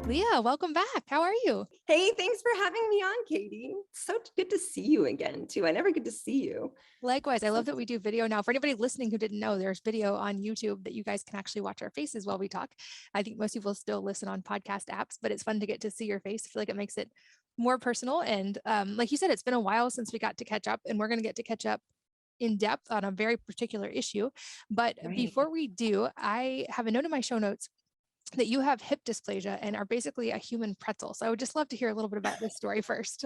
Leah, welcome back. How are you? Hey, thanks for having me on, Katie. So good to see you again, too. I never get to see you. Likewise, I So, love that we do video now. For anybody listening who didn't know, there's video on YouTube that you guys can actually watch our faces while we talk. I think most people still listen on podcast apps, but it's fun to get to see your face. I feel like it makes it more personal. And like you said, it's been a while since we got to catch up, and we're going to get to catch up in depth on a very particular issue. But right. before we do, I have a note in my show notes that you have hip dysplasia and are basically a human pretzel. So I would just love to hear a little bit about this story first.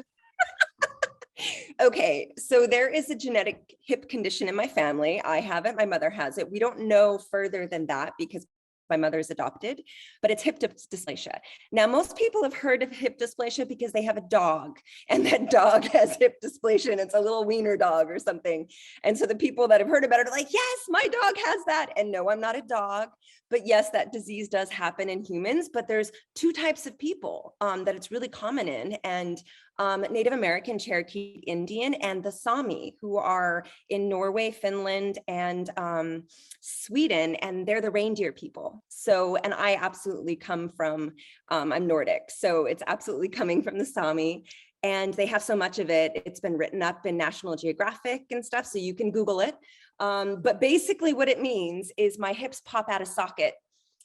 Okay, so there is a genetic hip condition in my family. I have it, my mother has it. We don't know further than that because my mother is adopted, but it's hip dysplasia. Now, most people have heard of hip dysplasia because they have a dog, and that dog has hip dysplasia, and it's a little wiener dog or something. And so the people that have heard about it are like, yes, my dog has that. And no, I'm not a dog. But yes, that disease does happen in humans, but there's two types of people that it's really common in. And Native American, Cherokee Indian, and the Sami, who are in Norway, Finland, and Sweden, and they're the reindeer people. So, and I absolutely come from, I'm Nordic, so it's absolutely coming from the Sami. And they have so much of it. It's been written up in National Geographic and stuff, so you can Google it. But basically what it means is my hips pop out of socket.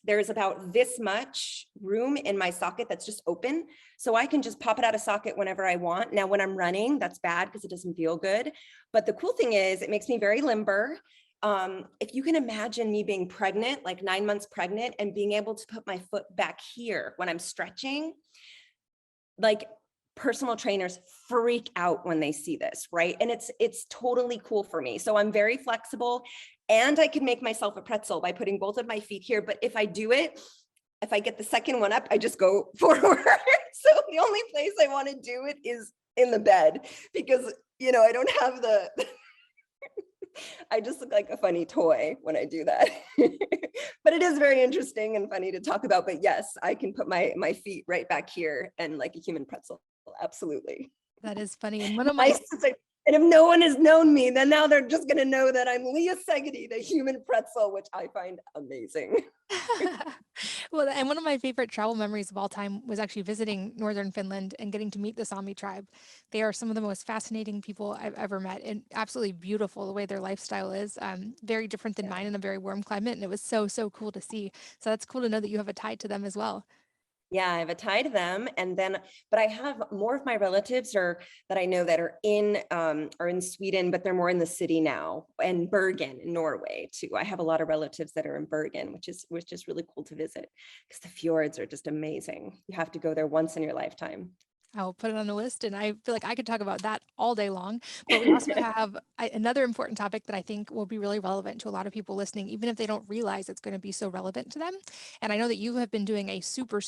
There's about this much room in my socket that's just open. So I can just pop it out of socket whenever I want. Now, when I'm running, that's bad because it doesn't feel good. But the cool thing is it makes me very limber. If you can imagine me being pregnant, like 9 months pregnant, and being able to put my foot back here when I'm stretching, like personal trainers freak out when they see this, right? And it's totally cool for me. So I'm very flexible, and I can make myself a pretzel by putting both of my feet here. But if I do it, if I get the second one up, I just go forward. So the only place I want to do it is in the bed because, I don't have I just look like a funny toy when I do that. But it is very interesting and funny to talk about. But yes, I can put my feet right back here and like a human pretzel. Absolutely. That is funny. And one of my Nice to say. And if no one has known me, then now they're just going to know that I'm Leah Segedie, the human pretzel, which I find amazing. well, and one of my favorite travel memories of all time was actually visiting northern Finland and getting to meet the Sami tribe. They are some of the most fascinating people I've ever met, and absolutely beautiful the way their lifestyle is. Very different than mine in a very warm climate, and it was so cool to see. So that's cool to know that you have a tie to them as well. Yeah, I have a tie to them, and then, but I have more of my relatives that I know that are in Sweden, but they're more in the city now, and Bergen in Norway too. I have a lot of relatives that are in Bergen, which is really cool to visit because the fjords are just amazing. You have to go there once in your lifetime. I'll put it on the list, and I feel like I could talk about that all day long. But we also have another important topic that I think will be really relevant to a lot of people listening, even if they don't realize it's going to be so relevant to them. And I know that you have been doing a super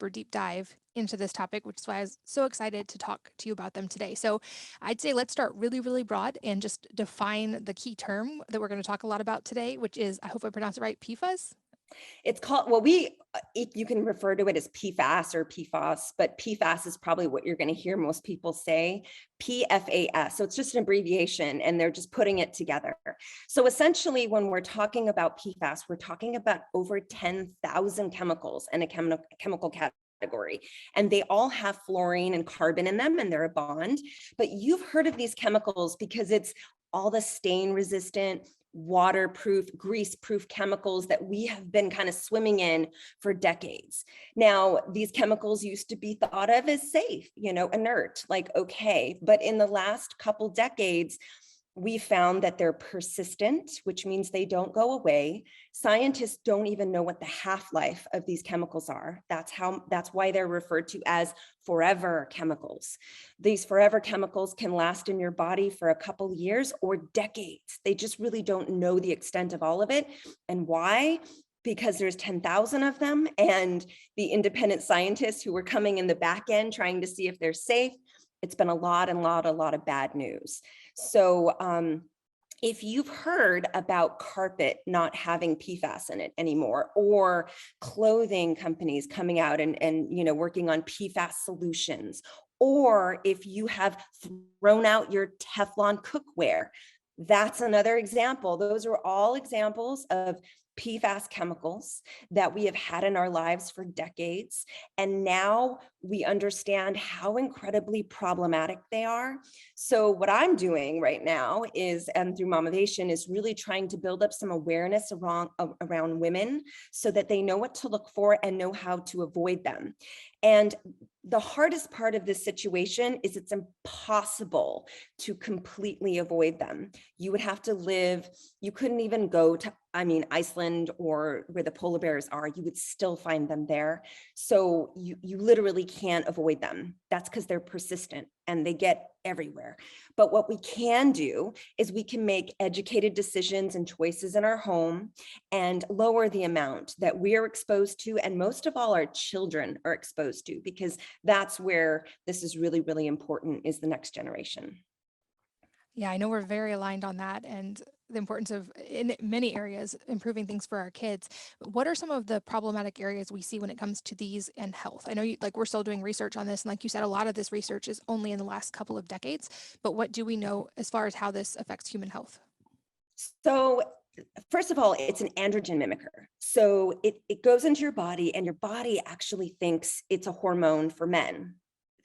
deep dive into this topic, which is why I was so excited to talk to you about them today. So I'd say let's start really broad and just define the key term that we're going to talk a lot about today, which is, I hope I pronounce it right, PFAS. It's called, well, you can refer to it as PFAS or PFAS, but PFAS is probably what you're going to hear most people say, PFAS. So it's just an abbreviation, and they're just putting it together. So essentially, when we're talking about PFAS, we're talking about over 10,000 chemicals in a chemical category. And they all have fluorine and carbon in them, and they're a bond. But you've heard of these chemicals because it's all the stain resistant, waterproof, grease-proof chemicals that we have been kind of swimming in for decades. Now, these chemicals used to be thought of as safe, inert, like okay. But in the last couple decades, we found that they're persistent, which means they don't go away. Scientists don't even know what the half-life of these chemicals are. That's why they're referred to as forever chemicals. These forever chemicals can last in your body for a couple years or decades. They just really don't know the extent of all of it. And why? Because there's 10,000 of them, and the independent scientists who were coming in the back end trying to see if they're safe. It's been a lot of bad news. So if you've heard about carpet not having PFAS in it anymore, or clothing companies coming out and working on PFAS solutions, or if you have thrown out your Teflon cookware, That's another example. Those are all examples of PFAS chemicals that we have had in our lives for decades. And now we understand how incredibly problematic they are. So what I'm doing right now is, and through Momovation, is really trying to build up some awareness around women so that they know what to look for and know how to avoid them. And the hardest part of this situation is it's impossible to completely avoid them. You would have to live, you couldn't even go to, Iceland or where the polar bears are, you would still find them there. So you literally can't avoid them. That's because they're persistent and they get everywhere. But what we can do is we can make educated decisions and choices in our home and lower the amount that we are exposed to, and most of all, our children are exposed to, because that's where this is really, really important, is the next generation. Yeah, I know we're very aligned on that and the importance of, in many areas, improving things for our kids. What are some of the problematic areas we see when it comes to these and health? I know like we're still doing research on this, and like you said, a lot of this research is only in the last couple of decades. But what do we know as far as how this affects human health? So first of all, it's an androgen mimicker. So it goes into your body, and your body actually thinks it's a hormone for men.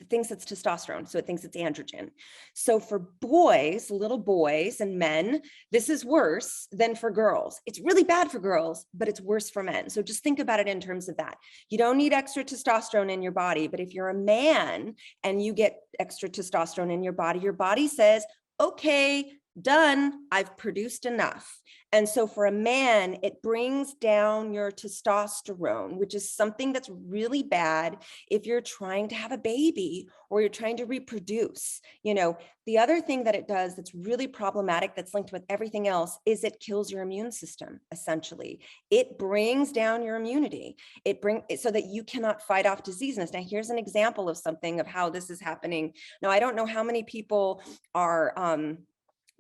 It thinks it's testosterone, so it thinks it's androgen. So for boys, little boys and men, this is worse than for girls. It's really bad for girls, but it's worse for men. So just think about it in terms of that. You don't need extra testosterone in your body, but if you're a man and you get extra testosterone in your body says, okay, done, I've produced enough. And so for a man, it brings down your testosterone, which is something that's really bad if you're trying to have a baby or you're trying to reproduce. The other thing that it does that's really problematic, that's linked with everything else, is it kills your immune system. Essentially, it brings down your immunity. It brings so that you cannot fight off diseases. Now, here's an example of something of how this is happening. Now, I don't know how many people are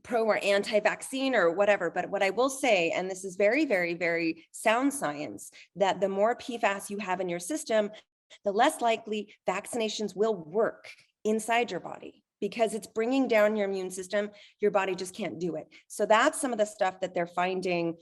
pro or anti-vaccine or whatever, but what I will say, and this is very, very, very sound science, that the more PFAS you have in your system, the less likely vaccinations will work inside your body, because it's bringing down your immune system. Your body just can't do it. So that's some of the stuff that they're finding,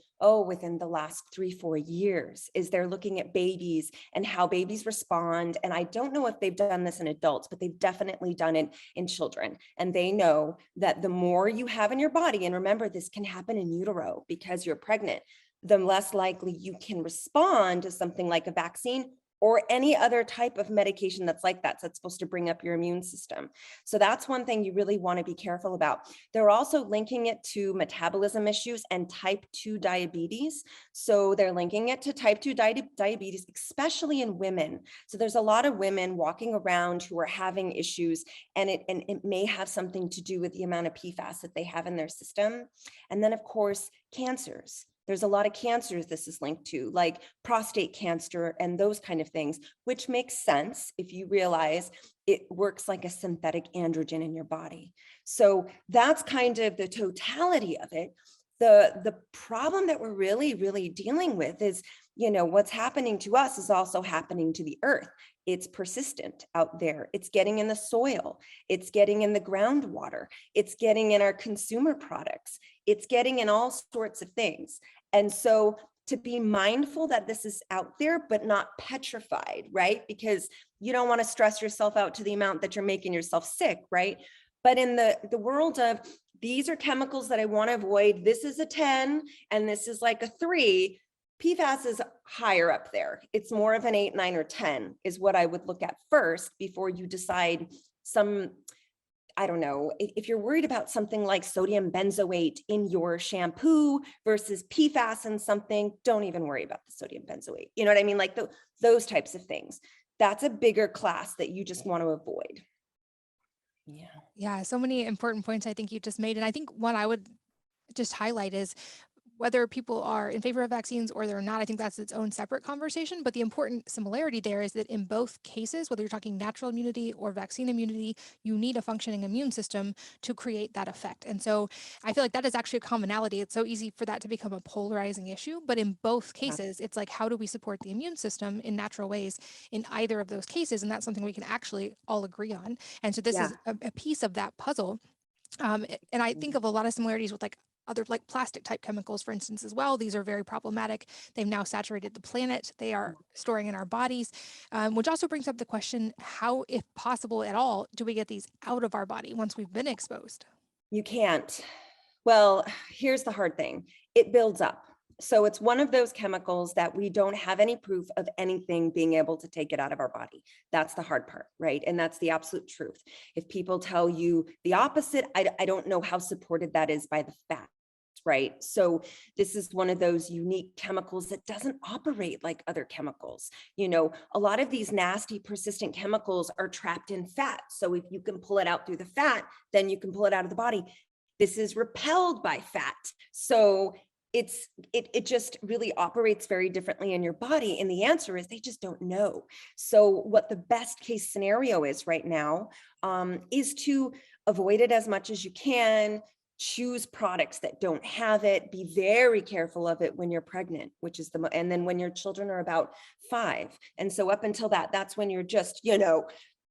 within the last 3-4 years, is they're looking at babies and how babies respond. And I don't know if they've done this in adults, but they've definitely done it in children. And they know that the more you have in your body, and remember, this can happen in utero because you're pregnant, the less likely you can respond to something like a vaccine or any other type of medication that's like that. So it's supposed to bring up your immune system. So that's one thing you really want to be careful about. They're also linking it to metabolism issues and type 2 diabetes. So they're linking it to type 2 diabetes, especially in women. So there's a lot of women walking around who are having issues, and it may have something to do with the amount of PFAS that they have in their system. And then, of course, cancers. There's a lot of cancers this is linked to, like prostate cancer and those kind of things, which makes sense if you realize it works like a synthetic androgen in your body. So that's kind of the totality of it. The problem that we're really, really dealing with is, what's happening to us is also happening to the earth. It's persistent out there. It's getting in the soil. It's getting in the groundwater. It's getting in our consumer products. It's getting in all sorts of things. And so to be mindful that this is out there, but not petrified, right? Because you don't want to stress yourself out to the amount that you're making yourself sick, right? But in the world of, these are chemicals that I want to avoid, this is a 10 and this is like a 3, PFAS is higher up there. It's more of an 8, 9, or 10 is what I would look at first before you decide I don't know, if you're worried about something like sodium benzoate in your shampoo versus PFAS in something, don't even worry about the sodium benzoate. You know what I mean? Like those types of things. That's a bigger class that you just want to avoid. Yeah. Yeah, so many important points I think you just made. And I think one I would just highlight is whether people are in favor of vaccines or they're not, I think that's its own separate conversation. But the important similarity there is that in both cases, whether you're talking natural immunity or vaccine immunity, you need a functioning immune system to create that effect. And so I feel like that is actually a commonality. It's so easy for that to become a polarizing issue. But in both Yeah. cases, it's like, how do we support the immune system in natural ways in either of those cases? And that's something we can actually all agree on. And so this Yeah. is a piece of that puzzle. And I think of a lot of similarities with like other like plastic type chemicals, for instance, as well. These are very problematic. They've now saturated the planet. They are storing in our bodies, which also brings up the question, how, if possible at all, do we get these out of our body once we've been exposed? You can't. Well, here's the hard thing. It builds up. So it's one of those chemicals that we don't have any proof of anything being able to take it out of our body. That's the hard part, right? And that's the absolute truth. If people tell you the opposite, I don't know how supported that is by the facts, right? So this is one of those unique chemicals that doesn't operate like other chemicals. You know, a lot of these nasty persistent chemicals are trapped in fat. So if you can pull it out through the fat, then you can pull it out of the body. This is repelled by fat. So it just really operates very differently in your body. And the answer is they just don't know. So what the best case scenario is right now is to avoid it as much as you can. Choose products that don't have it. Be very careful of it when you're pregnant, which is and then when your children are about 5. And so up until that, that's when you're just, you know,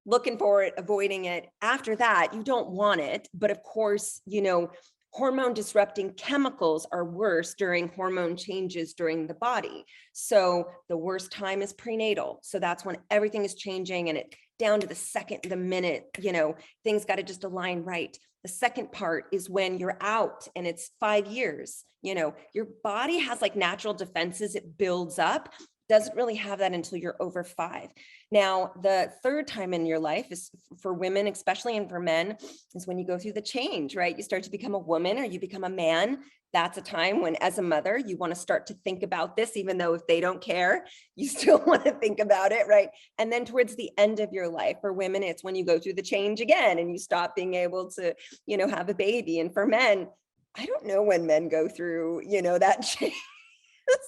looking for it, avoiding it. After that, you don't want it. But of course, you know, hormone disrupting chemicals are worse during hormone changes during the body. So the worst time is prenatal. So that's when everything is changing and it down to the second, the minute, you know, things got to just align right. The second part is when you're out and it's 5 years, you know, your body has like natural defenses, it builds up, doesn't really have that until you're over 5. Now, the third time in your life is for women, especially, and for men, is when you go through the change, right? You start to become a woman or you become a man. That's a time when, as a mother, you want to start to think about this, even though if they don't care, you still want to think about it, right? And then towards the end of your life, for women, it's when you go through the change again and you stop being able to, you know, have a baby. And for men, I don't know when men go through, you know, that change.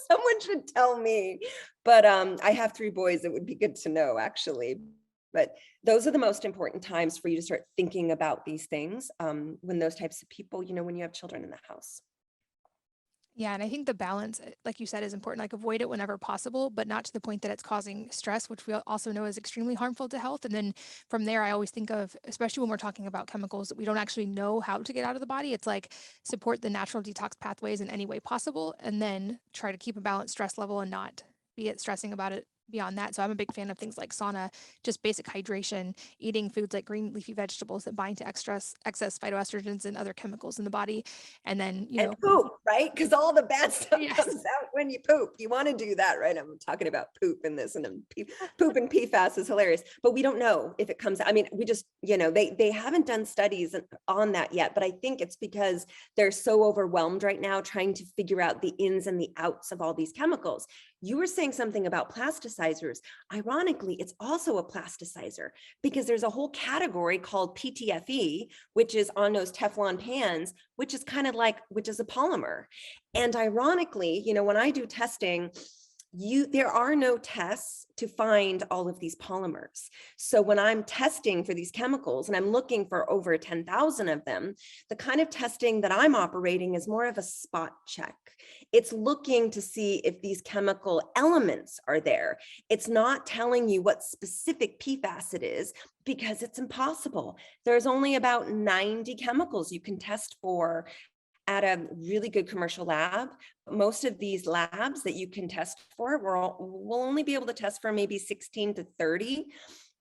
Someone should tell me. But I have 3 boys. It would be good to know, actually. But those are the most important times for you to start thinking about these things when those types of people, you know, when you have children in the house. Yeah, and I think the balance, like you said, is important. Like avoid it whenever possible, but not to the point that it's causing stress, which we also know is extremely harmful to health. And then from there, I always think of, especially when we're talking about chemicals that we don't actually know how to get out of the body, it's like support the natural detox pathways in any way possible, and then try to keep a balanced stress level and not be it stressing about it beyond that. So I'm a big fan of things like sauna, just basic hydration, eating foods like green leafy vegetables that bind to excess phytoestrogens and other chemicals in the body. And then, And poop, right? Because all the bad stuff yes. comes out when you poop. You want to do that, right? I'm talking about poop in this, and poop and PFAS is hilarious, but we don't know if it comes out. I mean, we just, you know, they haven't done studies on that yet, but I think it's because they're so overwhelmed right now trying to figure out the ins and the outs of all these chemicals. You were saying something about plasticizers. Ironically, it's also a plasticizer because there's a whole category called PTFE, which is on those Teflon pans, which is kind of like, which is a polymer. And ironically, you know, when I do testing, there are no tests to find all of these polymers. So when I'm testing for these chemicals and I'm looking for over 10,000 of them, the kind of testing that I'm operating is more of a spot check. It's looking to see if these chemical elements are there. It's not telling you what specific PFAS it is because it's impossible. There's only about 90 chemicals you can test for at a really good commercial lab. Most of these labs that you can test for will only be able to test for maybe 16 to 30,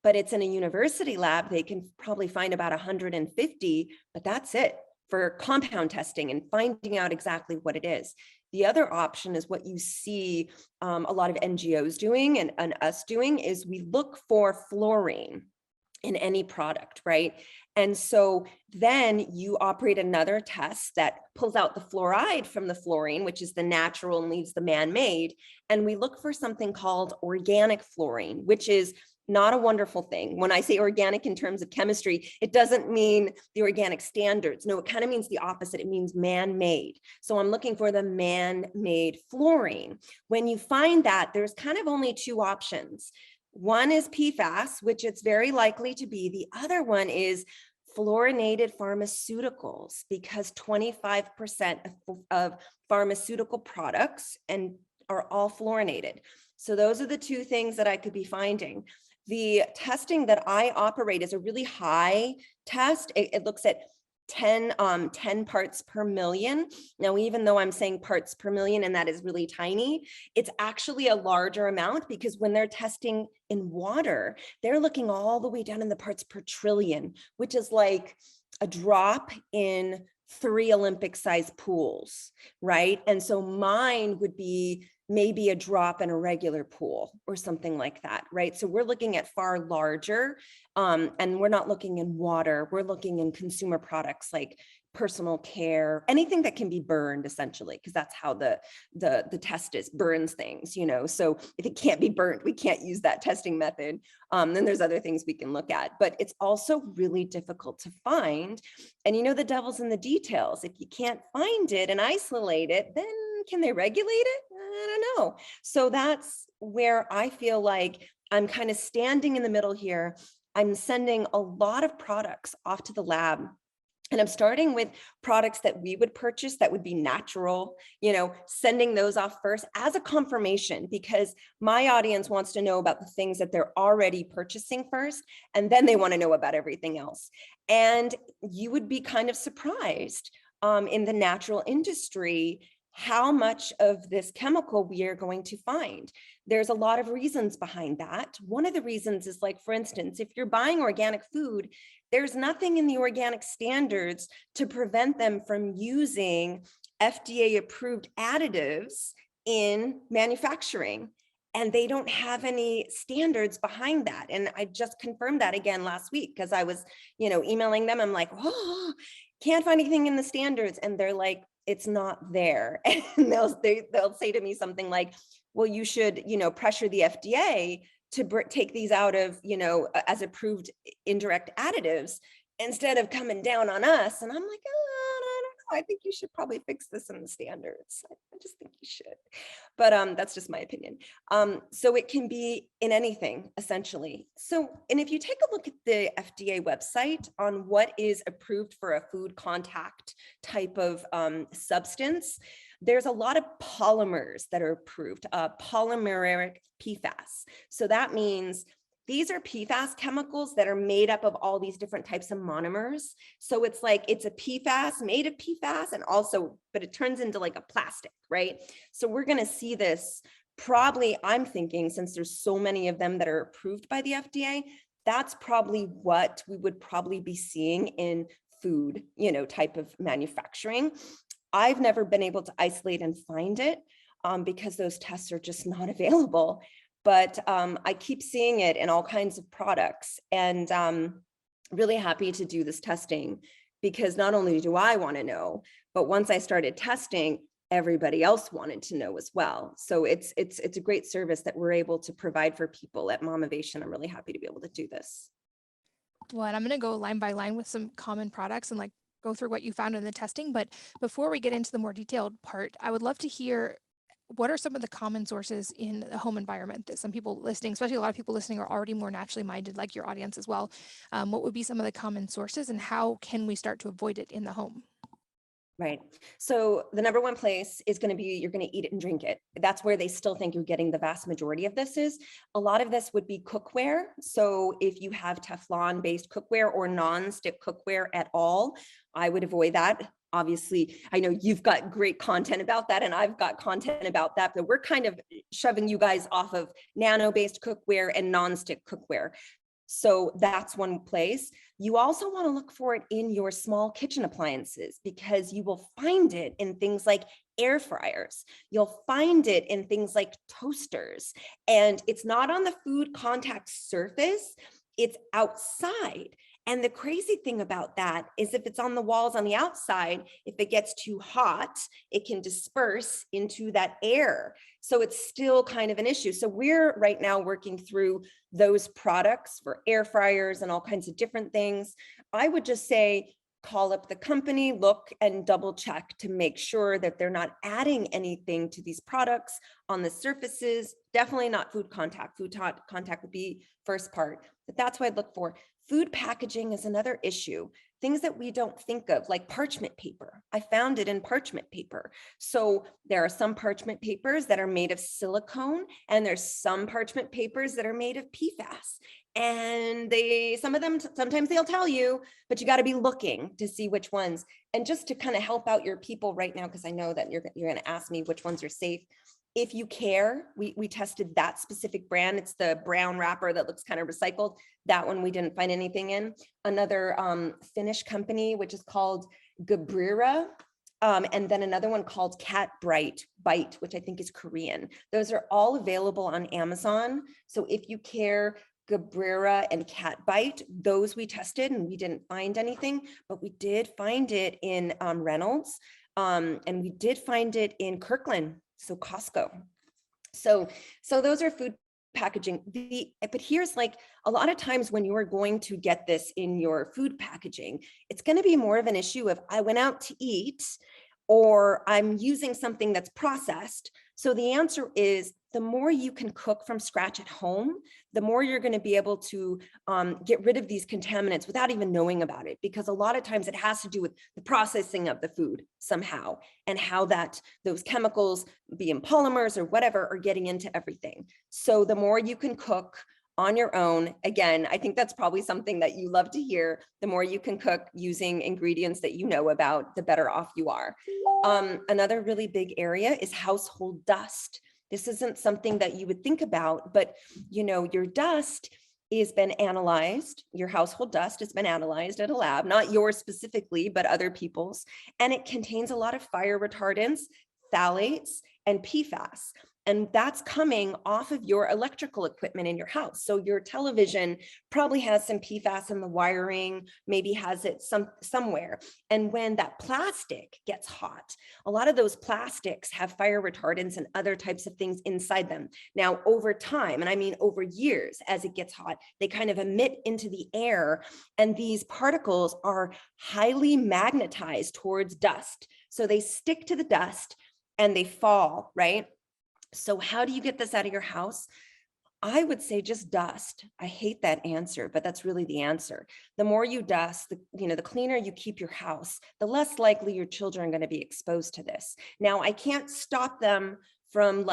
but it's in a university lab, they can probably find about 150, but that's it for compound testing and finding out exactly what it is. The other option is what you see a lot of NGOs doing and us doing is we look for fluorine in any product, right? And so then you operate another test that pulls out the fluoride from the fluorine, which is the natural and leaves the man-made. And we look for something called organic fluorine, which is not a wonderful thing. When I say organic in terms of chemistry, it doesn't mean the organic standards. No, it kind of means the opposite. It means man-made. So I'm looking for the man-made fluorine. When you find that, there's kind of only 2 options. One is PFAS, which it's very likely to be. The other one is fluorinated pharmaceuticals, because 25% of pharmaceutical products are all fluorinated. So those are the 2 things that I could be finding. The testing that I operate is a really high test. It looks at 10 parts per million. Now, even though I'm saying parts per million, and that is really tiny, it's actually a larger amount, because when they're testing in water, they're looking all the way down in the parts per trillion, which is like a drop in 3 Olympic sized pools, right? And so mine would be maybe a drop in a regular pool or something like that, right? So we're looking at far larger, and we're not looking in water, we're looking in consumer products like personal care, anything that can be burned, essentially, because that's how the test is, burns things, you know. So if it can't be burnt, we can't use that testing method. Then there's other things we can look at, but it's also really difficult to find. And you know, the devil's in the details. If you can't find it and isolate it, then can they regulate it? I don't know. So that's where I feel like I'm kind of standing in the middle here. I'm sending a lot of products off to the lab, and I'm starting with products that we would purchase that would be natural, you know, sending those off first as a confirmation, because my audience wants to know about the things that they're already purchasing first, and then they want to know about everything else. And you would be kind of surprised in the natural industry how much of this chemical we are going to find. There's a lot of reasons behind that. One of the reasons is, like, for instance, if you're buying organic food, there's nothing in the organic standards to prevent them from using FDA approved additives in manufacturing. And they don't have any standards behind that. And I just confirmed that again last week, because I was, you know, emailing them. I'm like, oh, can't find anything in the standards. And they're like, it's not there. And they'll say to me something like, well, you should, you know, pressure the FDA to take these out of, you know, as approved indirect additives, instead of coming down on us. And I'm like, oh, I don't know. I think you should probably fix this in the standards. I just think you should. But that's just my opinion. So it can be in anything, essentially. So, and if you take a look at the FDA website on what is approved for a food contact type of substance, there's a lot of polymers that are approved, polymeric PFAS. So that means these are PFAS chemicals that are made up of all these different types of monomers. So it's like, it's a PFAS made of PFAS, and also, but it turns into like a plastic, right? So we're going to see this probably, I'm thinking, since there's so many of them that are approved by the FDA, that's probably what we would probably be seeing in food, you know, type of manufacturing. I've never been able to isolate and find it because those tests are just not available. But I keep seeing it in all kinds of products, and really happy to do this testing, because not only do I want to know, but once I started testing, everybody else wanted to know as well. So it's a great service that we're able to provide for people at Momovation. I'm really happy to be able to do this. Well, and I'm going to go line by line with some common products and like go through what you found in the testing. But before we get into the more detailed part, I would love to hear, what are some of the common sources in the home environment that some people listening, especially a lot of people listening, are already more naturally minded, like your audience as well. What would be some of the common sources, and how can we start to avoid it in the home? Right. So the number one place is going to be, you're going to eat it and drink it. That's where they still think you're getting the vast majority of this is. A lot of this would be cookware. So if you have Teflon based cookware or non-stick cookware at all, I would avoid that. Obviously, I know you've got great content about that, and I've got content about that, but we're kind of shoving you guys off of nano-based cookware and non-stick cookware. So that's one place. You also want to look for it in your small kitchen appliances, because you will find it in things like air fryers. You'll find it in things like toasters, and it's not on the food contact surface, it's outside. And the crazy thing about that is, if it's on the walls on the outside, if it gets too hot, it can disperse into that air. So it's still kind of an issue. So we're right now working through those products for air fryers and all kinds of different things. I would just say, call up the company, look and double check to make sure that they're not adding anything to these products on the surfaces. Definitely not food contact. Food contact would be first part, but that's what I'd look for. Food packaging is another issue. things that we don't think of, like parchment paper. I found it in parchment paper. So there are some parchment papers that are made of silicone, and there's some parchment papers that are made of PFAS. And some of them, sometimes they'll tell you, but you got to be looking to see which ones. And just to kind of help out your people right now, because I know that you're going to ask me which ones are safe. If you care, we tested that specific brand. It's the brown wrapper that looks kind of recycled. That one we didn't find anything in. Another Finnish company, which is called Gabrira, and then another one called Cat Bite, which I think is Korean. Those are all available on Amazon. So if you care, Gabrira and Cat Bite, those we tested and we didn't find anything, but we did find it in Reynolds, and we did find it in Kirkland, so Costco. So those are food packaging. But here's like a lot of times when you are going to get this in your food packaging, it's going to be more of an issue of I went out to eat or I'm using something that's processed. So the answer is the more you can cook from scratch at home, the more you're going to be able to get rid of these contaminants without even knowing about it. Because a lot of times it has to do with the processing of the food somehow and how those chemicals, be in polymers or whatever, are getting into everything. So the more you can cook on your own, again, I think that's probably something that you love to hear. The more you can cook using ingredients that you know about, the better off you are. Another really big area is household dust. This isn't something that you would think about, but your dust has been analyzed. Your household dust has been analyzed at a lab, not yours specifically, but other people's. And it contains a lot of fire retardants, phthalates, and PFAS. And that's coming off of your electrical equipment in your house. So your television probably has some PFAS in the wiring, maybe has it somewhere. And when that plastic gets hot, a lot of those plastics have fire retardants and other types of things inside them. Now, over time, and I mean over years, as it gets hot, they kind of emit into the air, and these particles are highly magnetized towards dust. So they stick to the dust and they fall, right? So how do you get this out of your house? I would say just dust. I hate that answer, but that's really the answer. The more you dust, the cleaner you keep your house, the less likely your children are going to be exposed to this. Now, I can't stop them from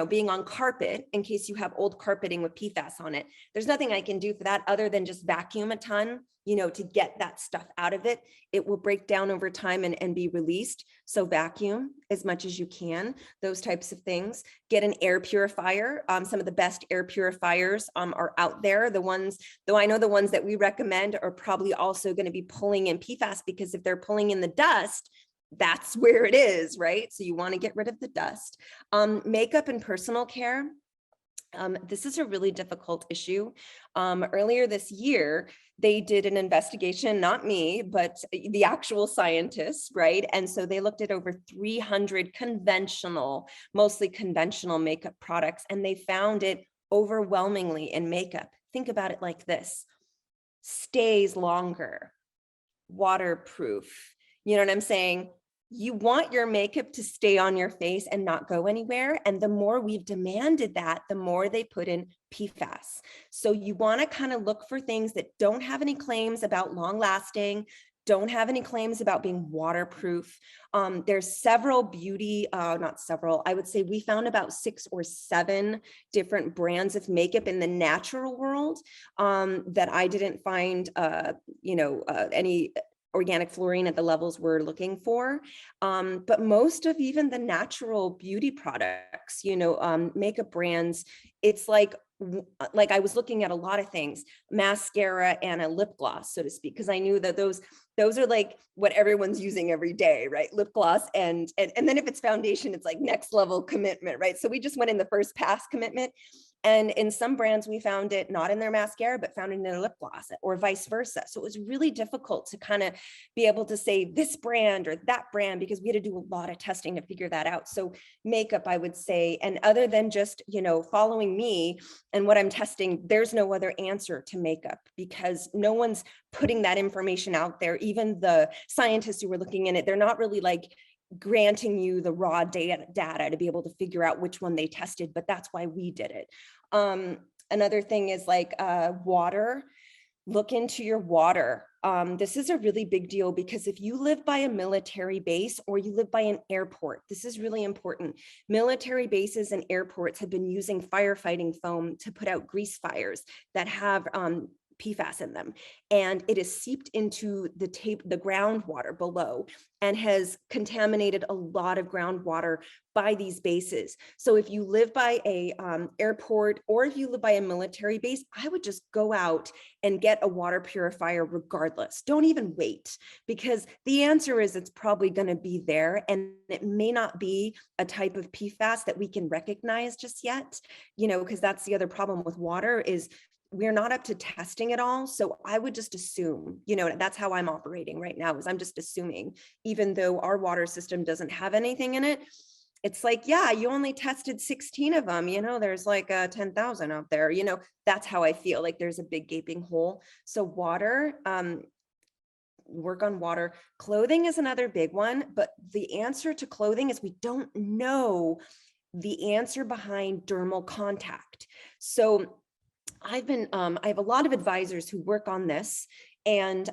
being on carpet in case you have old carpeting with PFAS on it. There's nothing I can do for that other than just vacuum a ton, to get that stuff out of it. It will break down over time and be released. So vacuum as much as you can, those types of things. Get an air purifier. Some of the best air purifiers are out there. The ones, though I know the ones that we recommend are probably also going to be pulling in PFAS, because if they're pulling in the dust, that's where it is, right? So you want to get rid of the dust. Makeup and personal care. This is a really difficult issue. Earlier this year, they did an investigation, not me, but the actual scientists, right? And so they looked at over 300 mostly conventional makeup products, and they found it overwhelmingly in makeup. Think about it like this: stays longer, waterproof. You know what I'm saying? You want your makeup to stay on your face and not go anywhere. And the more we've demanded that, the more they put in PFAS. So you want to kind of look for things that don't have any claims about long lasting, don't have any claims about being waterproof. There's several I would say we found about 6 or 7 different brands of makeup in the natural world that I didn't find, any organic fluorine at the levels we're looking for. But most of even the natural beauty products, makeup brands, it's like I was looking at a lot of things, mascara and a lip gloss, so to speak, because I knew that those are like what everyone's using every day, right? Lip gloss. And then if it's foundation, it's like next level commitment, right? So we just went in the first pass commitment. And in some brands, we found it not in their mascara, but found it in their lip gloss, or vice versa. So it was really difficult to kind of be able to say this brand or that brand, because we had to do a lot of testing to figure that out. So makeup, I would say, and other than just, following me and what I'm testing, there's no other answer to makeup, because no one's putting that information out there. Even the scientists who were looking in it, they're not really granting you the raw data to be able to figure out which one they tested, but that's why we did it. Another thing is water. Look into your water. This is a really big deal because if you live by a military base or you live by an airport, this is really important. Military bases and airports have been using firefighting foam to put out grease fires that have PFAS in them, and it is seeped into the groundwater below and has contaminated a lot of groundwater by these bases. So if you live by a airport or if you live by a military base, I would just go out and get a water purifier regardless. Don't even wait, because the answer is it's probably going to be there, and it may not be a type of PFAS that we can recognize just yet, because that's the other problem with water is we're not up to testing it all. So I would just assume, that's how I'm operating right now, is I'm just assuming, even though our water system doesn't have anything in it, it's like, yeah, you only tested 16 of them, there's like 10,000 out there, that's how I feel, like there's a big gaping hole. So water, work on water. Clothing is another big one, but the answer to clothing is we don't know the answer behind dermal contact. So I have a lot of advisors who work on this, and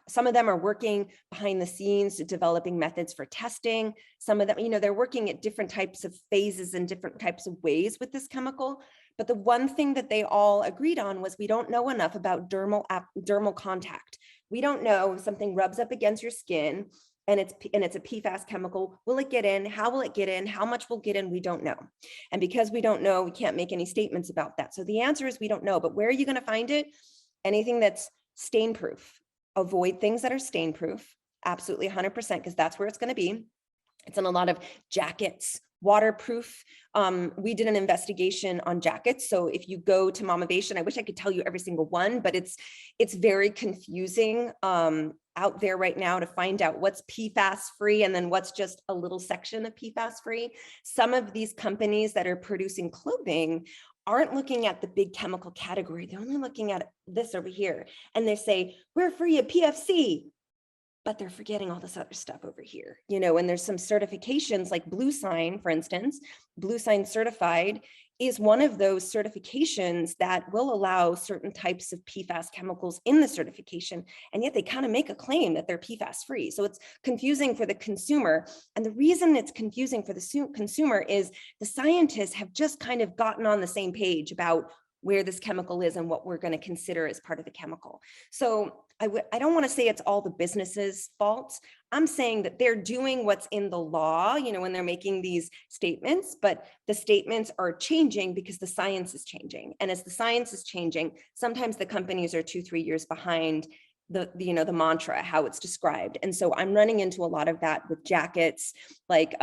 some of them are working behind the scenes, developing methods for testing. Some of them, they're working at different types of phases and different types of ways with this chemical. But the one thing that they all agreed on was we don't know enough about dermal contact. We don't know if something rubs up against your skin and it's a PFAS chemical. Will it get in? How will it get in? How much will get in? We don't know. And because we don't know, we can't make any statements about that. So the answer is we don't know. But where are you going to find it? Anything that's stain proof. Avoid things that are stain proof. Absolutely 100%, because that's where it's going to be. It's in a lot of jackets, waterproof. We did an investigation on jackets. So if you go to Momavation, I wish I could tell you every single one, but it's very confusing out there right now to find out what's PFAS free and then what's just a little section of PFAS free. Some of these companies that are producing clothing aren't looking at the big chemical category. They're only looking at this over here. And they say, we're free of PFC, but they're forgetting all this other stuff over here, and there's some certifications like Blue Sign, for instance. Blue Sign certified is one of those certifications that will allow certain types of PFAS chemicals in the certification, and yet they kind of make a claim that they're PFAS free. So it's confusing for the consumer. And the reason it's confusing for the consumer is the scientists have just kind of gotten on the same page about where this chemical is and what we're going to consider as part of the chemical. So I don't want to say it's all the business's fault. I'm saying that they're doing what's in the law, when they're making these statements, but the statements are changing because the science is changing. And as the science is changing, sometimes the companies are 2-3 years behind the mantra, how it's described. And so I'm running into a lot of that with jackets, like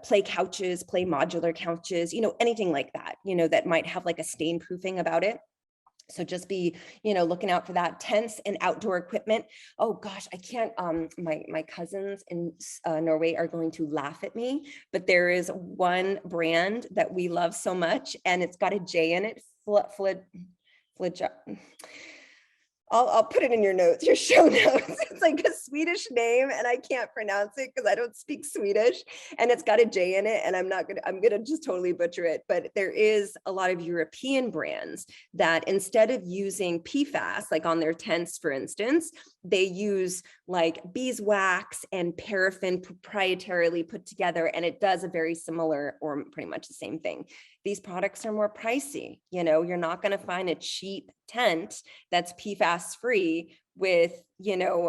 play couches, play modular couches, anything like that, that might have like a stain proofing about it. So just be, looking out for that. Tents and outdoor equipment. Oh gosh, I can't, my cousins in Norway are going to laugh at me, but there is one brand that we love so much, and it's got a J in it, I'll put it in your notes, your show notes. It's like a Swedish name and I can't pronounce it because I don't speak Swedish, and it's got a J in it, and I'm gonna just totally butcher it. But there is a lot of European brands that instead of using PFAS, like on their tents, for instance, they use like beeswax and paraffin proprietarily put together, and it does a very similar or pretty much the same thing. These products are more pricey. You're not going to find a cheap tent that's PFAS free with,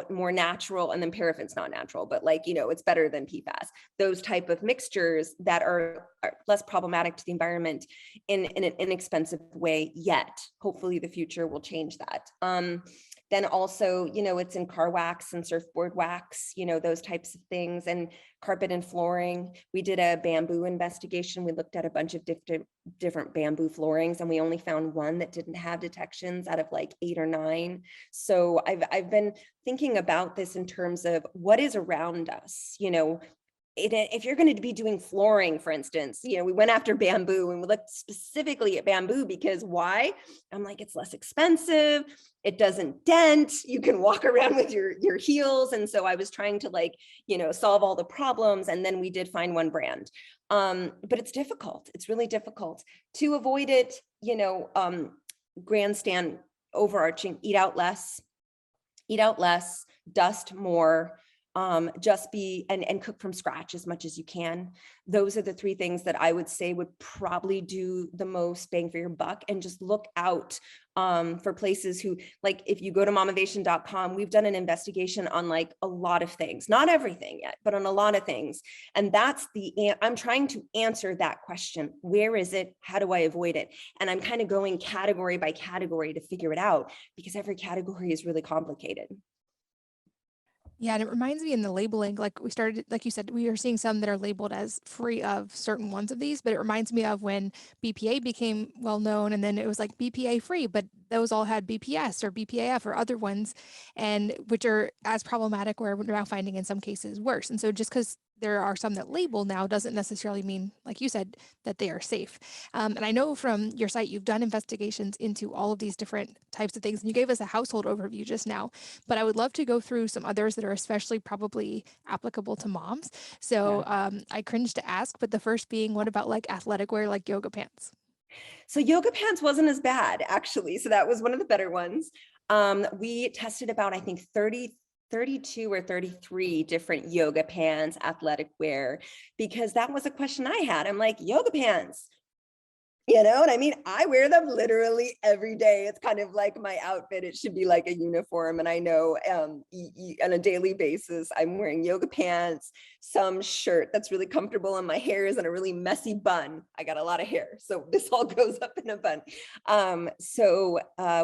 more natural, and then paraffin's not natural, but it's better than PFAS. Those type of mixtures that are less problematic to the environment in an inexpensive way yet. Hopefully the future will change that. Then also, it's in car wax and surfboard wax, those types of things, and carpet and flooring. We did a bamboo investigation. We looked at a bunch of different bamboo floorings, and we only found one that didn't have detections out of like 8 or 9. So I've been thinking about this in terms of what is around us, if you're going to be doing flooring, for instance, we went after bamboo, and we looked specifically at bamboo because why? I'm like, it's less expensive. It doesn't dent. You can walk around with your heels. And so I was trying to solve all the problems. And then we did find one brand. But it's difficult. It's really difficult to avoid it, grandstand overarching, eat out less. eat out less, dust more, just be and cook from scratch as much as you can. Those are the three things that I would say would probably do the most bang for your buck. And just look out for places who, like, if you go to momavation.com, we've done an investigation on like a lot of things, not everything yet, but on a lot of things. And I'm trying to answer that question. Where is it? How do I avoid it? And I'm kind of going category by category to figure it out, because every category is really complicated. Yeah, and it reminds me in the labeling, like we started, like you said, we are seeing some that are labeled as free of certain ones of these, but it reminds me of when BPA became well known, and then it was like BPA free, but those all had BPS or BPAF or other ones, and which are as problematic, or we're now finding in some cases worse. And so just because there are some that label now doesn't necessarily mean, like you said, that they are safe. And I know from your site, you've done investigations into all of these different types of things, and you gave us a household overview just now, but I would love to go through some others that are especially probably applicable to moms. So Yeah. I cringe to ask, but the first being, what about like athletic wear, like yoga pants? So yoga pants wasn't as bad, actually. So that was one of the better ones. We tested about, I think, 32 or 33 different yoga pants, athletic wear, because that was a question I had. I'm like, yoga pants, you know what I mean? I wear them literally every day. It's kind of like my outfit. It should be like a uniform. And I know on a daily basis, I'm wearing yoga pants, some shirt that's really comfortable, and my hair is in a really messy bun. I got a lot of hair, so this all goes up in a bun.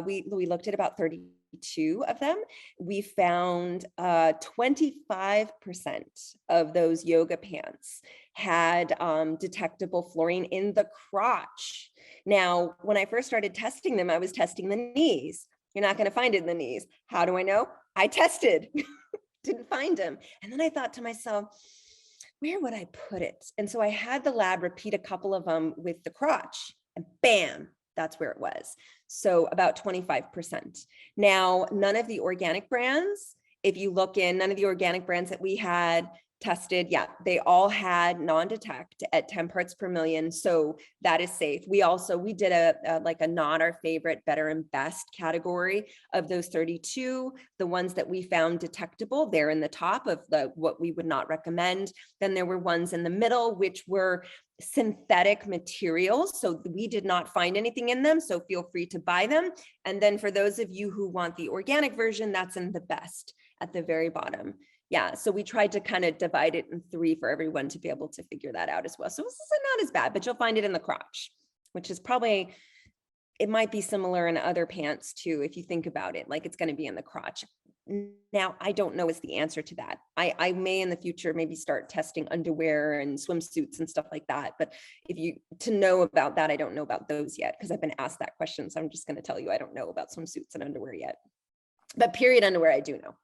We looked at about 32 of them. We found 25% of those yoga pants had detectable fluorine in the crotch. Now, when I first started testing them, I was testing the knees. You're not going to find it in the knees. How do I know? I tested, didn't find them. And then I thought to myself, where would I put it? And so I had the lab repeat a couple of them with the crotch, and bam, that's where it was. So about 25%. Now, none of the organic brands, if you look in, none of the organic brands that we had tested, yeah, they all had non-detect at 10 parts per million. So that is safe. We did a not our favorite, better and best category of those 32. The ones that we found detectable, they're in the top of what we would not recommend. Then there were ones in the middle, which were synthetic materials. So we did not find anything in them. So feel free to buy them. And then for those of you who want the organic version, that's in the best at the very bottom. Yeah, so we tried to kind of divide it in three for everyone to be able to figure that out as well. So this is not as bad, but you'll find it in the crotch, which is probably, it might be similar in other pants too, if you think about it, like it's going to be in the crotch. Now, I don't know is the answer to that. I may in the future maybe start testing underwear and swimsuits and stuff like that. But to know about that, I don't know about those yet, because I've been asked that question. So I'm just going to tell you, I don't know about swimsuits and underwear yet. But period underwear, I do know.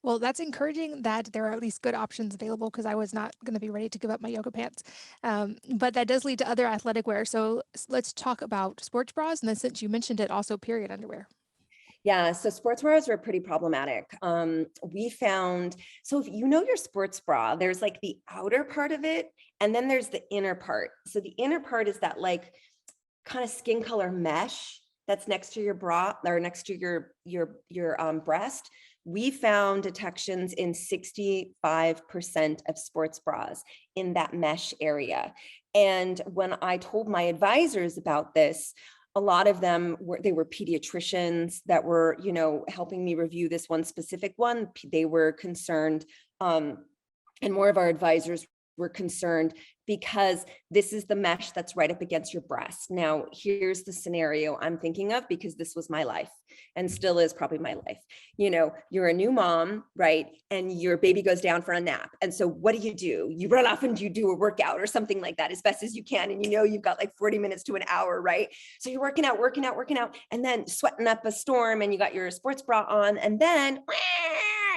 Well, that's encouraging that there are at least good options available, because I was not going to be ready to give up my yoga pants. But that does lead to other athletic wear. So let's talk about sports bras. And then since you mentioned it, also period underwear. Yeah, so sports bras were pretty problematic. We found, so if you know your sports bra, there's like the outer part of it, and then there's the inner part. So the inner part is that like kind of skin color mesh that's next to your bra or next to your breast. We found detections in 65% of sports bras in that mesh area. And when I told my advisors about this, a lot of them were pediatricians that were, helping me review this one specific one. They were concerned, and more of our advisors were concerned because this is the mesh that's right up against your breast. Now, here's the scenario I'm thinking of, because this was my life and still is probably my life. You're a new mom, right? And your baby goes down for a nap. And so what do? You run off and you do a workout or something like that as best as you can. And you've got like 40 minutes to an hour, right? So you're working out, and then sweating up a storm, and you got your sports bra on, and then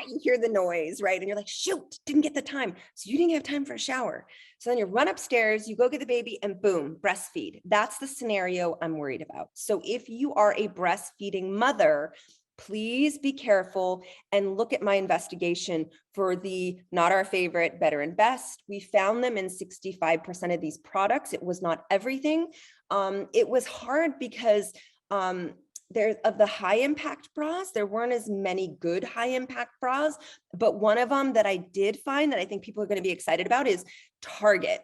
you hear the noise, right? And you're like, shoot, didn't get the time. So you didn't have time for a shower. So then you run upstairs, you go get the baby, and boom, breastfeed. That's the scenario I'm worried about. So if you are a breastfeeding mother, please be careful and look at my investigation for the not our favorite, better and best. We found them in 65% of these products. It was not everything. It was hard because there of the high impact bras, there weren't as many good high impact bras, but one of them that I did find that I think people are going to be excited about is Target.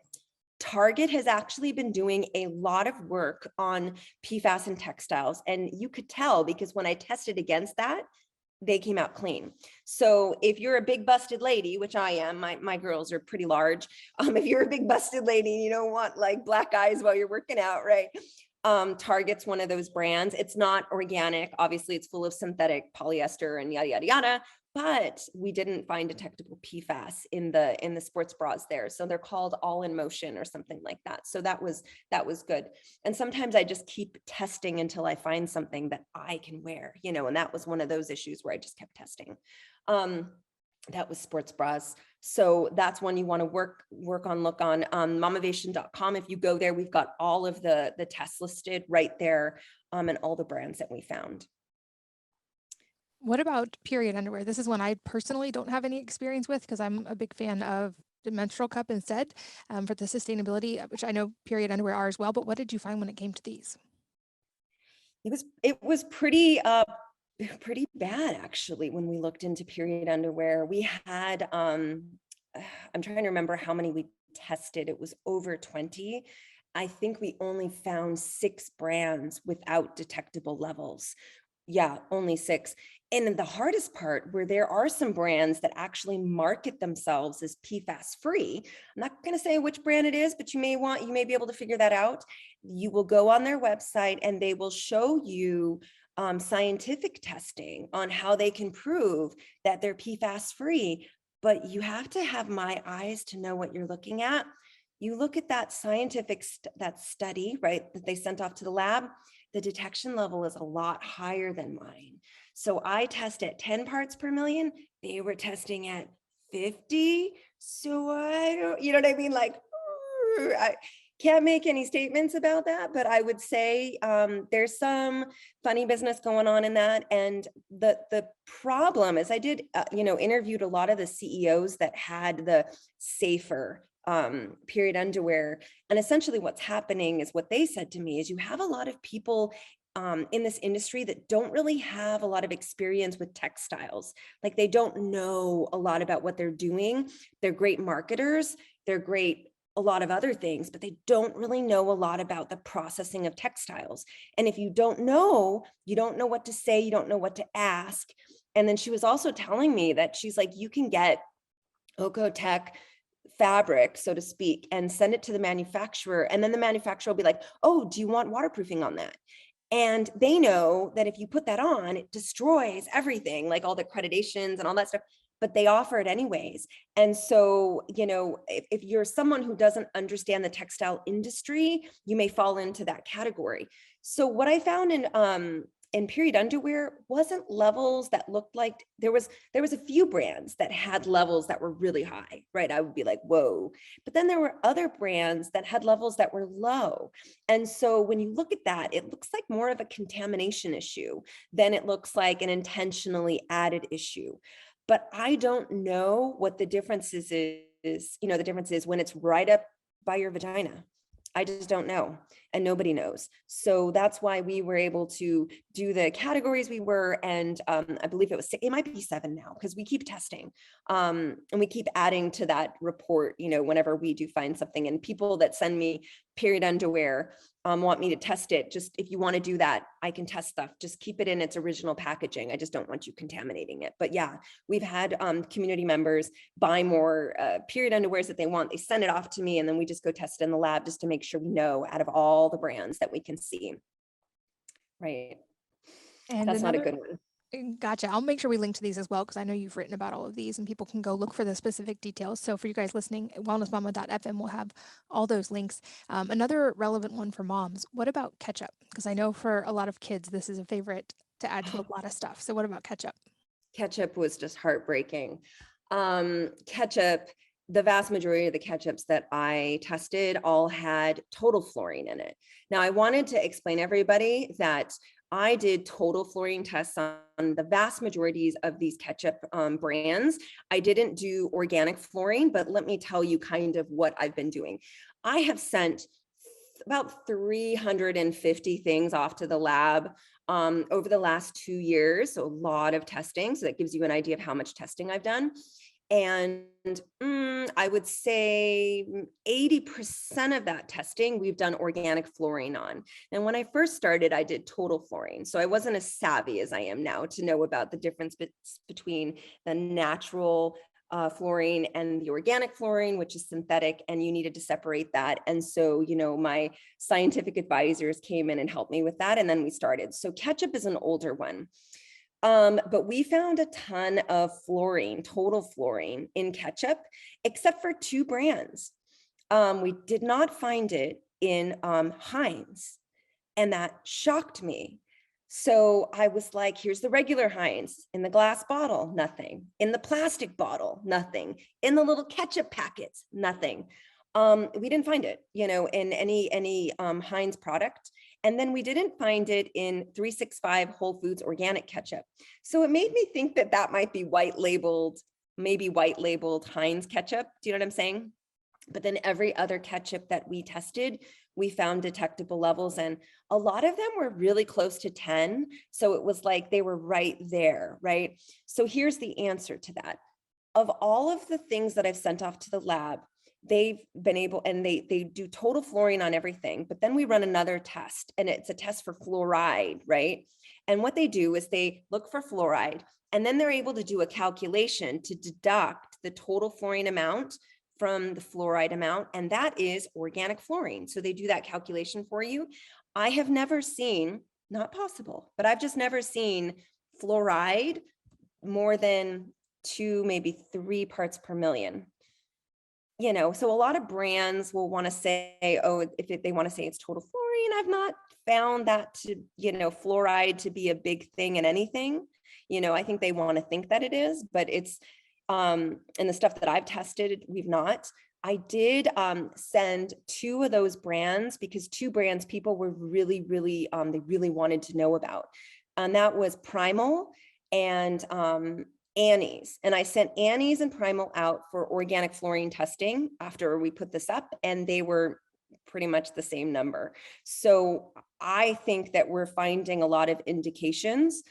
Target has actually been doing a lot of work on PFAS and textiles. And you could tell because when I tested against that, they came out clean. So if you're a big busted lady, which I am, my girls are pretty large. If you're a big busted lady, you don't want like black eyes while you're working out, right? Target's one of those brands. It's not organic. Obviously, it's full of synthetic polyester and yada, yada, yada. But we didn't find detectable PFAS in the sports bras there. So they're called All in Motion or something like that. So that was good. And sometimes I just keep testing until I find something that I can wear, and that was one of those issues where I just kept testing. That was sports bras. So that's one you want to look on mamavation.com. If you go there, we've got all of the tests listed right there, and all the brands that we found. What about period underwear? This is one I personally don't have any experience with because I'm a big fan of the menstrual cup instead, for the sustainability, which I know period underwear are as well. But what did you find when it came to these? It was pretty bad actually when we looked into period underwear. We had I'm trying to remember how many we tested. It was over 20. I think we only found 6 brands without detectable levels. Yeah, only 6. And the hardest part, where there are some brands that actually market themselves as PFAS free. I'm not going to say which brand it is, but you may be able to figure that out. You will go on their website and they will show you scientific testing on how they can prove that they're PFAS free. But you have to have my eyes to know what you're looking at. You look at that scientific that study, right, that they sent off to the lab. The detection level is a lot higher than mine. So I test at 10 parts per million. They were testing at 50. So I don't, you know what I mean? Like, I can't make any statements about that, but I would say there's some funny business going on in that. And the problem is I did, interviewed a lot of the CEOs that had the safer period underwear. And essentially what's happening is what they said to me is you have a lot of people in this industry that don't really have a lot of experience with textiles. Like they don't know a lot about what they're doing. They're great marketers. They're great a lot of other things, but they don't really know a lot about the processing of textiles. And if you don't know what to say, you don't know what to ask. And then she was also telling me that she's like, you can get Ocotec fabric, so to speak, and send it to the manufacturer. And then the manufacturer will be like, oh, do you want waterproofing on that? And they know that if you put that on, it destroys everything, like all the accreditations and all that stuff, but they offer it anyways. And so, if you're someone who doesn't understand the textile industry, you may fall into that category. So what I found in period underwear wasn't levels that looked like there was a few brands that had levels that were really high, right? I would be like, whoa. But then there were other brands that had levels that were low. And so when you look at that, it looks like more of a contamination issue than it looks like an intentionally added issue. But I don't know what the difference is, the difference is when it's right up by your vagina. I just don't know, and nobody knows. So that's why we were able to do the categories we were, and I believe it might be 7 now because we keep testing, and we keep adding to that report, whenever we do find something. And people that send me period underwear want me to test it. Just if you want to do that, I can test stuff. Just keep it in its original packaging. I just don't want you contaminating it. But yeah, we've had community members buy more period underwears that they want. They send it off to me, and then we just go test it in the lab just to make sure we know out of all the brands that we can see. Right. And that's not a good one. Gotcha. I'll make sure we link to these as well because I know you've written about all of these and people can go look for the specific details. So for you guys listening, wellnessmama.fm will have all those links. Another relevant one for moms, what about ketchup? Because I know for a lot of kids, this is a favorite to add to a lot of stuff. So what about ketchup? Ketchup was just heartbreaking. Ketchup, the vast majority of the ketchups that I tested all had total fluorine in it. Now, I wanted to explain everybody that I did total fluorine tests on the vast majorities of these ketchup brands. I didn't do organic fluorine, but let me tell you kind of what I've been doing. I have sent about 350 things off to the lab over the last 2 years. So a lot of testing. So that gives you an idea of how much testing I've done. And I would say 80% of that testing we've done organic fluorine on. And when I first started, I did total fluorine. So I wasn't as savvy as I am now to know about the difference between the natural fluorine and the organic fluorine, which is synthetic, and you needed to separate that. And so, my scientific advisors came in and helped me with that. And then we started. So ketchup is an older one. But we found a ton of fluorine, total fluorine in ketchup, except for 2 brands. We did not find it in Heinz, and that shocked me. So I was like, here's the regular Heinz in the glass bottle, nothing. In the plastic bottle, nothing. In the little ketchup packets, nothing. We didn't find it, in any Heinz product. And then we didn't find it in 365 Whole Foods organic ketchup. So it made me think that that might be maybe white labeled Heinz ketchup. Do you know what I'm saying? But then every other ketchup that we tested, we found detectable levels, and a lot of them were really close to 10. So it was like they were right there, right? So here's the answer to that. Of all of the things that I've sent off to the lab, they've been able, and they do total fluorine on everything, but then we run another test, and it's a test for fluoride, right? And what they do is they look for fluoride, and then they're able to do a calculation to deduct the total fluorine amount from the fluoride amount, and that is organic fluorine. So they do that calculation for you. I have never seen, not possible, but I've just never seen fluoride more than 2, maybe 3 parts per million. So a lot of brands will want to say, oh, if they want to say it's total fluorine, I've not found that to, fluoride to be a big thing in anything. I think they want to think that it is, but it's, and the stuff that I've tested, we've not. I did send 2 of those brands because 2 brands people were really, they really wanted to know about. And that was Primal and Annie's. And I sent Annie's and Primal out for organic fluorine testing after we put this up, and they were pretty much the same number. So I think that we're finding a lot of indications.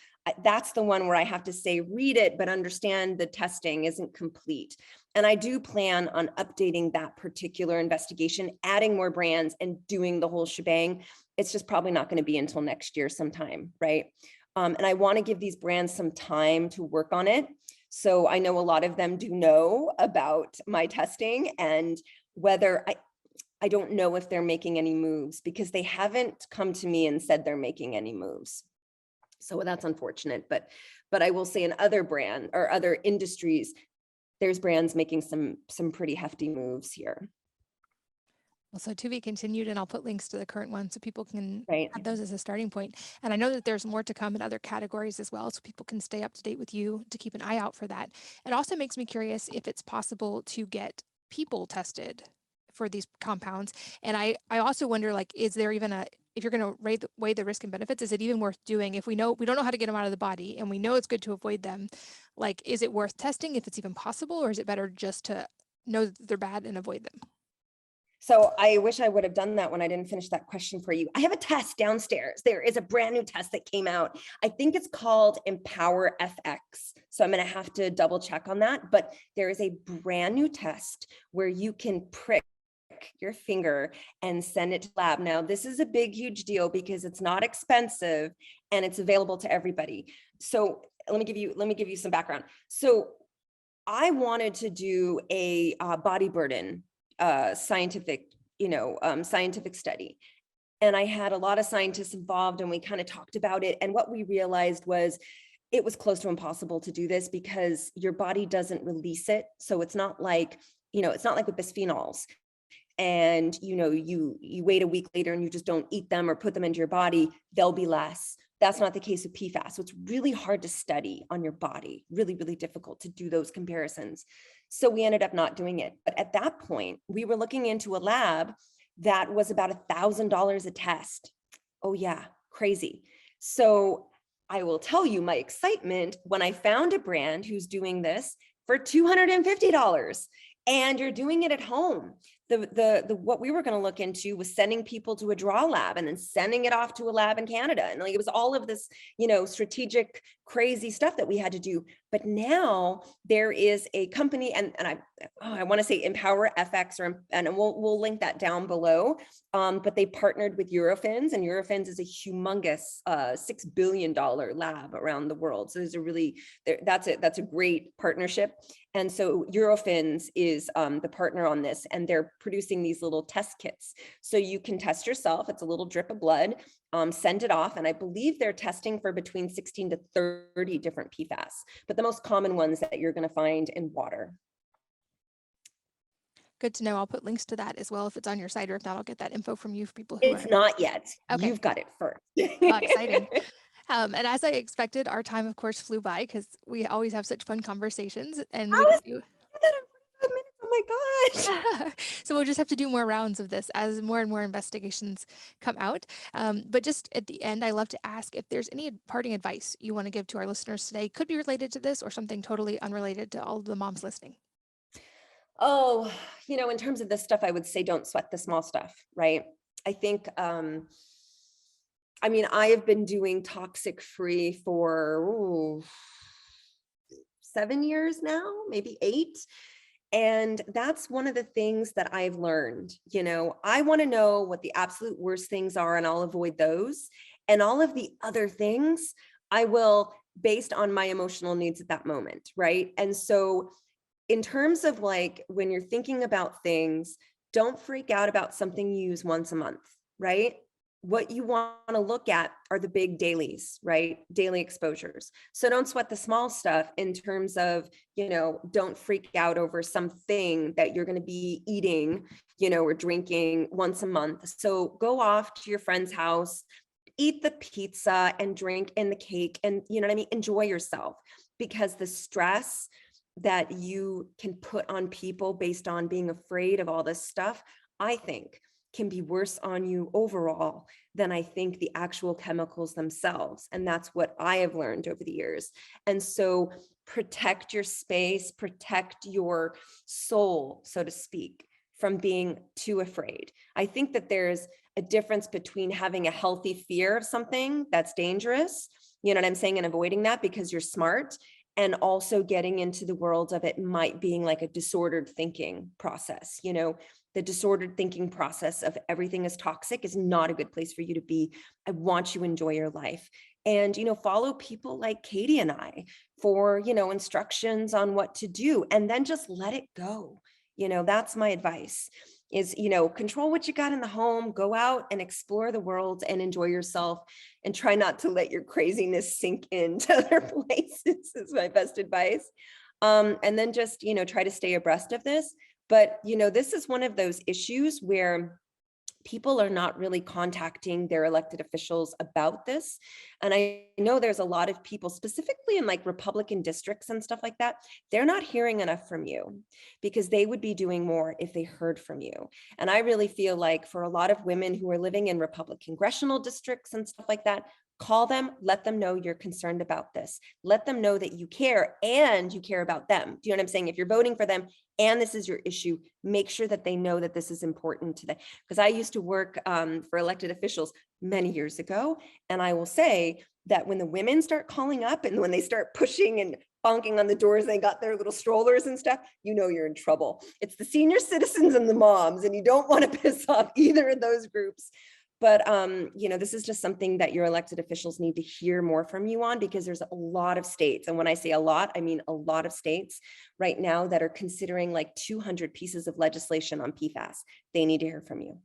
That's the one where I have to say, read it, but understand the testing isn't complete. And I do plan on updating that particular investigation, adding more brands and doing the whole shebang. It's just probably not going to be until next year sometime, right? And I want to give these brands some time to work on it. So I know a lot of them do know about my testing, and whether I don't know if they're making any moves, because they haven't come to me and said they're making any moves. So that's unfortunate, but I will say in other brand or other industries, there's brands making some pretty hefty moves here. Well, so to be continued, and I'll put links to the current one so people can Right. have those as a starting point. And I know that there's more to come in other categories as well, so people can stay up to date with you to keep an eye out for that. It also makes me curious if it's possible to get people tested for these compounds. And I also wonder, like, is there even if you're going to weigh the risk and benefits, is it even worth doing if we don't know how to get them out of the body and we know it's good to avoid them? Like, is it worth testing if it's even possible, or is it better just to know that they're bad and avoid them? So I wish I would have done that when I didn't finish that question for you. I have a test downstairs. There is a brand new test that came out. I think it's called Empower FX. So I'm going to have to double check on that. But there is a brand new test where you can prick your finger and send it to lab. Now, this is a big, huge deal because it's not expensive and it's available to everybody. So let me give you some background. So I wanted to do a body burden scientific study. And I had a lot of scientists involved, and we kind of talked about it. And what we realized was it was close to impossible to do this because your body doesn't release it. So it's not like with bisphenols. And you wait a week later and you just don't eat them or put them into your body, they'll be less. That's not the case with PFAS. So it's really hard to study on your body, really, really difficult to do those comparisons. So we ended up not doing it. But at that point, we were looking into a lab that was about $1,000 a test. Oh yeah, crazy. So I will tell you my excitement when I found a brand who's doing this for $250. And you're doing it at home. what we were going to look into was sending people to a draw lab and then sending it off to a lab in Canada. And like, it was all of this, strategic, crazy stuff that we had to do. But now there is a company, and I want to say Empower FX, and we'll link that down below. But they partnered with Eurofins, and Eurofins is a humongous $6 billion lab around the world. So that's a great partnership. And so Eurofins is the partner on this, and they're producing these little test kits. So you can test yourself. It's a little drip of blood, send it off. And I believe they're testing for between 16 to 30 different PFAS, but the most common ones that you're going to find in water. Good to know. I'll put links to that as well if it's on your site, or if not, I'll get that info from you for people who It's not yet. Okay. You've got it first. Exciting. And as I expected, our time, of course, flew by because we always have such fun conversations. And we get to... Oh my gosh. So we'll just have to do more rounds of this as more and more investigations come out. But just at the end, I love to ask if there's any parting advice you want to give to our listeners today. Could be related to this or something totally unrelated to all of the moms listening. Oh, in terms of this stuff, I would say don't sweat the small stuff, right? I think, I have been doing toxic free for 7 years now, maybe 8. And that's one of the things that I've learned. I want to know what the absolute worst things are, and I'll avoid those. And all of the other things, I will, based on my emotional needs at that moment, right? And so in terms of like, when you're thinking about things, don't freak out about something you use once a month, right? What you want to look at are the big dailies, right? Daily exposures. So don't sweat the small stuff in terms of, don't freak out over something that you're going to be eating, or drinking once a month. So go off to your friend's house, eat the pizza and drink in the cake, and enjoy yourself, because the stress that you can put on people based on being afraid of all this stuff, I think can be worse on you overall than I think the actual chemicals themselves. And that's what I have learned over the years. And so protect your space, protect your soul, so to speak, from being too afraid. I think that there's a difference between having a healthy fear of something that's dangerous, you know what I'm saying, and avoiding that because you're smart, and also getting into the world of it might being like a disordered thinking process. The disordered thinking process of everything is toxic is not a good place for you to be. I want you to enjoy your life, and, follow people like Katie and I for, instructions on what to do, and then just let it go. That's my advice is, control what you got in the home, go out and explore the world and enjoy yourself, and try not to let your craziness sink into other places is my best advice. And then just, try to stay abreast of this. But, this is one of those issues where people are not really contacting their elected officials about this. And I know there's a lot of people, specifically in like Republican districts and stuff like that, they're not hearing enough from you, because they would be doing more if they heard from you. And I really feel like for a lot of women who are living in Republican congressional districts and stuff like that, call them, let them know you're concerned about this. Let them know that you care, and you care about them. Do you know what I'm saying? If you're voting for them and this is your issue, make sure that they know that this is important to them. Because I used to work for elected officials many years ago. And I will say that when the women start calling up and when they start pushing and bonking on the doors, they got their little strollers and stuff, you're in trouble. It's the senior citizens and the moms, and you don't want to piss off either of those groups. But, this is just something that your elected officials need to hear more from you on, because there's a lot of states. And when I say a lot, I mean a lot of states right now that are considering like 200 pieces of legislation on PFAS. They need to hear from you.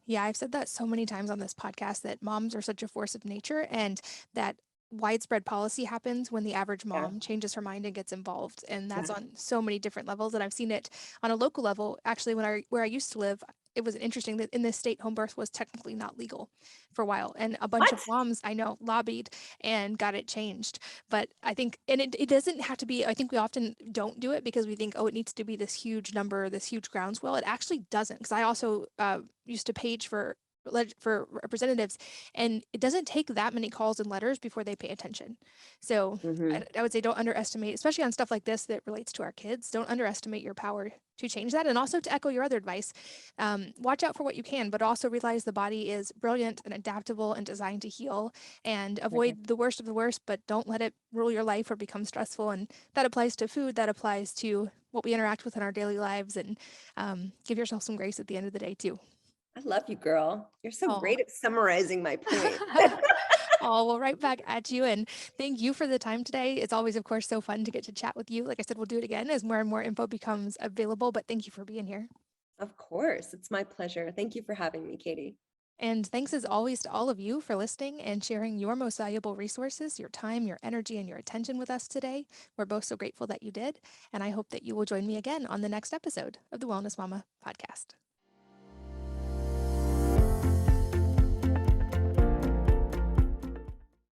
Yeah, I've said that so many times on this podcast, that moms are such a force of nature, and that widespread policy happens when the average mom changes her mind and gets involved. And that's on so many different levels. And I've seen it on a local level. Actually, where I used to live, it was interesting that in this state, home birth was technically not legal for a while. And a bunch of moms I know lobbied and got it changed. But I think, and it doesn't have to be, I think we often don't do it because we think, oh, it needs to be this huge number, this huge groundswell. It actually doesn't. Because I also used to page for for representatives, and it doesn't take that many calls and letters before they pay attention. So Mhm. I would say don't underestimate, especially on stuff like this that relates to our kids, don't underestimate your power to change that. And also to echo your other advice, watch out for what you can, but also realize the body is brilliant and adaptable and designed to heal, and Right. avoid the worst of the worst, but don't let it rule your life or become stressful. And that applies to food, that applies to what we interact with in our daily lives, and give yourself some grace at the end of the day too. I love you, girl. You're so Oh. great at summarizing my point. Oh, well, right back at you. And thank you for the time today. It's always, of course, so fun to get to chat with you. Like I said, we'll do it again as more and more info becomes available. But thank you for being here. Of course, it's my pleasure. Thank you for having me, Katie. And thanks as always to all of you for listening and sharing your most valuable resources, your time, your energy, and your attention with us today. We're both so grateful that you did. And I hope that you will join me again on the next episode of the Wellness Mama podcast.